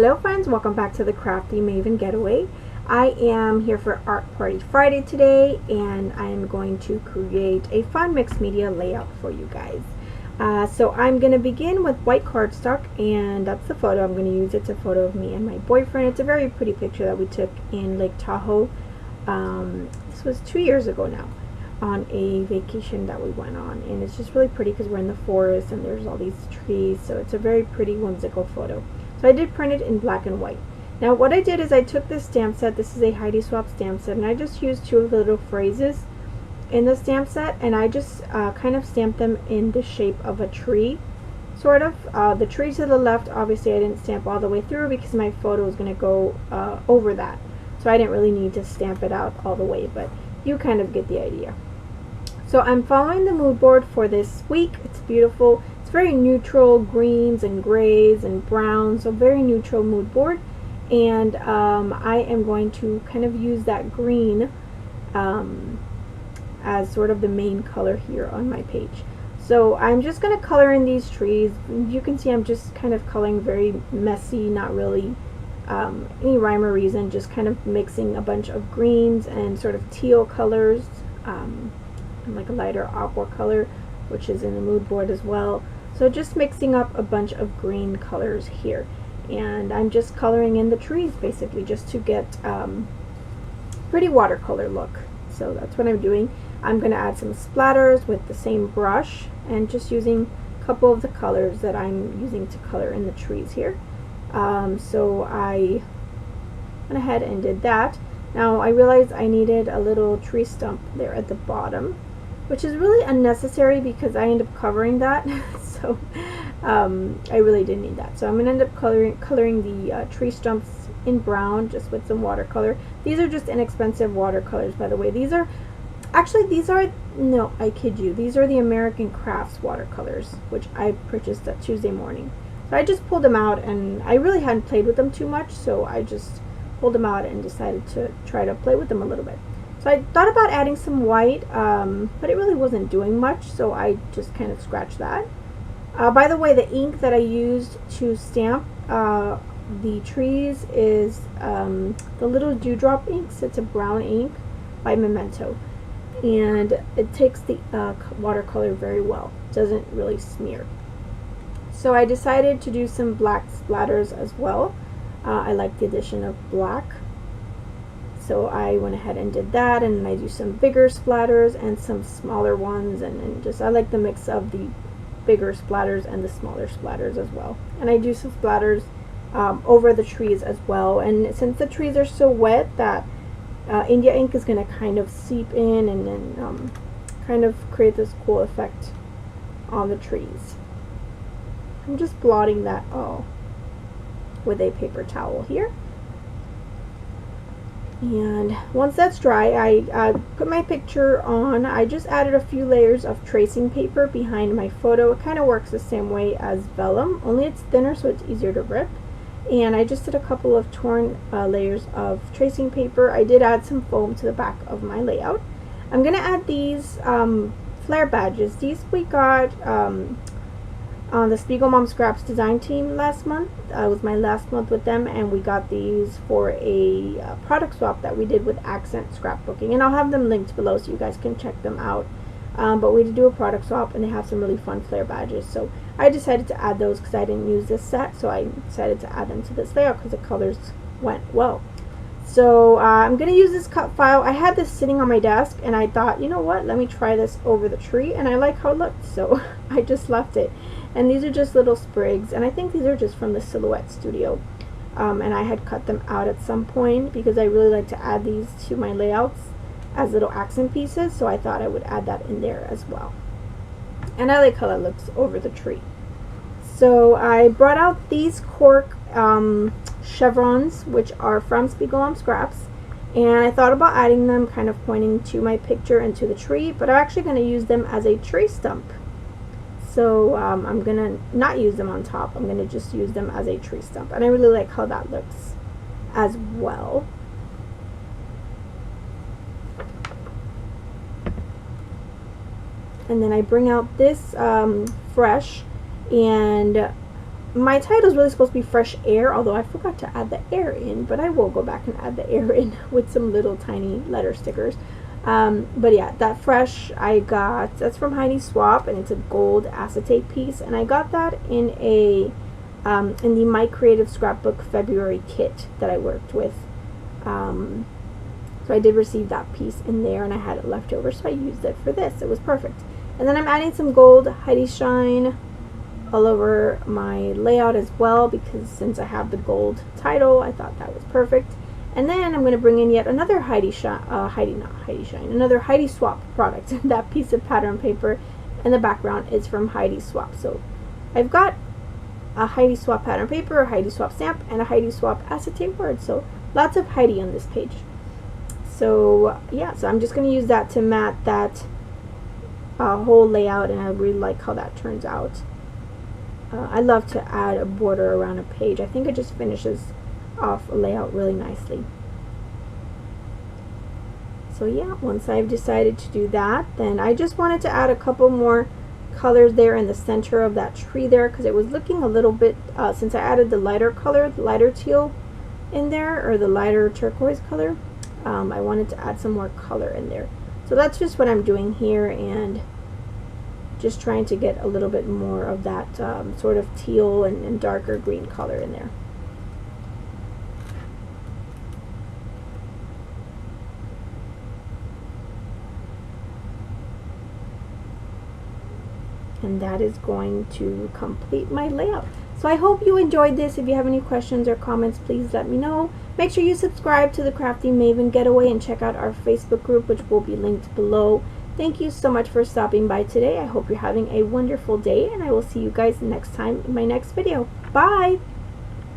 Hello friends, welcome back to the Crafty Maven Getaway. I am here for Art Party Friday today, and I am going to create a fun mixed media layout for you guys. So I'm going to begin with white cardstock, and that's the photo I'm going to use. It's a photo of me and my boyfriend. It's a very pretty picture that we took in Lake Tahoe. This was 2 years ago now, on a vacation that we went on, and it's just really pretty because we're in the forest and there's all these trees, so it's a very pretty whimsical photo. So I did print it in black and white. Now what I did is I took this stamp set. This is a Heidi Swap stamp set, and I just used two of the little phrases in the stamp set, and I just kind of stamped them in the shape of a tree, sort of. The tree to the left, obviously I didn't stamp all the way through because my photo is going to go over that, so I didn't really need to stamp it out all the way, but you kind of get the idea. So I'm following the mood board for this week. It's beautiful. It's very neutral, greens and grays and browns, so very neutral mood board. And I am going to kind of use that green as sort of the main color here on my page. So I'm just going to color in these trees. You can see I'm just kind of coloring very messy, not really any rhyme or reason, just kind of mixing a bunch of greens and sort of teal colors, and like a lighter aqua color, which is in the mood board as well. So just mixing up a bunch of green colors here, and I'm just coloring in the trees basically just to get pretty watercolor look. So that's what I'm doing. I'm going to add some splatters with the same brush and just using a couple of the colors that I'm using to color in the trees here. So I went ahead and did that. Now I realized I needed a little tree stump there at the bottom, which is really unnecessary because I end up covering that. So I really didn't need that. So I'm going to end up coloring the tree stumps in brown just with some watercolor. These are just inexpensive watercolors, by the way. These are, no, I kid you, these are the American Crafts watercolors, which I purchased that Tuesday morning. So I just pulled them out, and I really hadn't played with them too much, so I just pulled them out and decided to try to play with them a little bit. So I thought about adding some white, but it really wasn't doing much, so I just kind of scratched that. By the way, the ink that I used to stamp the trees is the little dewdrop inks. It's a brown ink by Memento, and it takes the watercolor very well. It doesn't really smear. So I decided to do some black splatters as well. I like the addition of black. So I went ahead and did that, and I do some bigger splatters and some smaller ones, and just I like the mix of the bigger splatters and the smaller splatters as well. And I do some splatters over the trees as well, and since the trees are so wet that India ink is going to kind of seep in and then kind of create this cool effect on the trees. I'm just blotting that all with a paper towel here. And once that's dry, I put my picture on. I just added a few layers of tracing paper behind my photo. It kind of works the same way as vellum, only it's thinner so it's easier to rip. And I just did a couple of torn layers of tracing paper. I did add some foam to the back of my layout. I'm going to add these flare badges. These we got on the Spiegel Mom Scraps design team last month. It was my last month with them, and we got these for a product swap that we did with Accent Scrapbooking, and I'll have them linked below so you guys can check them out. But we did do a product swap, and they have some really fun flare badges, so I decided to add those because I didn't use this set, so I decided to add them to this layout because the colors went well. So I'm going to use this cut file. I had this sitting on my desk, and I thought, you know what, let me try this over the tree, and I like how it looked, so I just left it. And these are just little sprigs, and I think these are just from the Silhouette Studio, and I had cut them out at some point because I really like to add these to my layouts as little accent pieces, so I thought I would add that in there as well. And I like how that looks over the tree. So I brought out these cork chevrons, which are from Spiegel Mom Scraps, and I thought about adding them kind of pointing to my picture and to the tree, but I'm actually going to use them as a tree stump. So I'm going to not use them on top. I'm going to just use them as a tree stump, and I really like how that looks as well. And then I bring out this fresh, and my title is really supposed to be fresh air, although I forgot to add the air in, but I will go back and add the air in with some little tiny letter stickers. But yeah, that fresh that's from Heidi Swapp, and it's a gold acetate piece, and I got that in a in the My Creative Scrapbook February kit that I worked with. So I did receive that piece in there, and I had it left over, so I used it for this. It was perfect. And then I'm adding some gold Heidi Shine all over my layout as well, because since I have the gold title, I thought that was perfect. And then I'm going to bring in yet another another Heidi Swapp product. That piece of pattern paper in the background is from Heidi Swapp. So I've got a Heidi Swapp pattern paper, a Heidi Swapp stamp, and a Heidi Swapp acetate word. So lots of Heidi on this page. So yeah, so I'm just going to use that to mat that whole layout, and I really like how that turns out. I love to add a border around a page. I think it just finishes off a layout really nicely. So yeah, once I've decided to do that, then I just wanted to add a couple more colors there in the center of that tree there, because it was looking a little bit, since I added the lighter color, the lighter teal in there, or the lighter turquoise color, I wanted to add some more color in there. So that's just what I'm doing here, and just trying to get a little bit more of that sort of teal and darker green color in there. And that is going to complete my layout. So I hope you enjoyed this. If you have any questions or comments, please let me know. Make sure you subscribe to the Crafty Maven Getaway and check out our Facebook group, which will be linked below. Thank you so much for stopping by today. I hope you're having a wonderful day, and I will see you guys next time in my next video. Bye!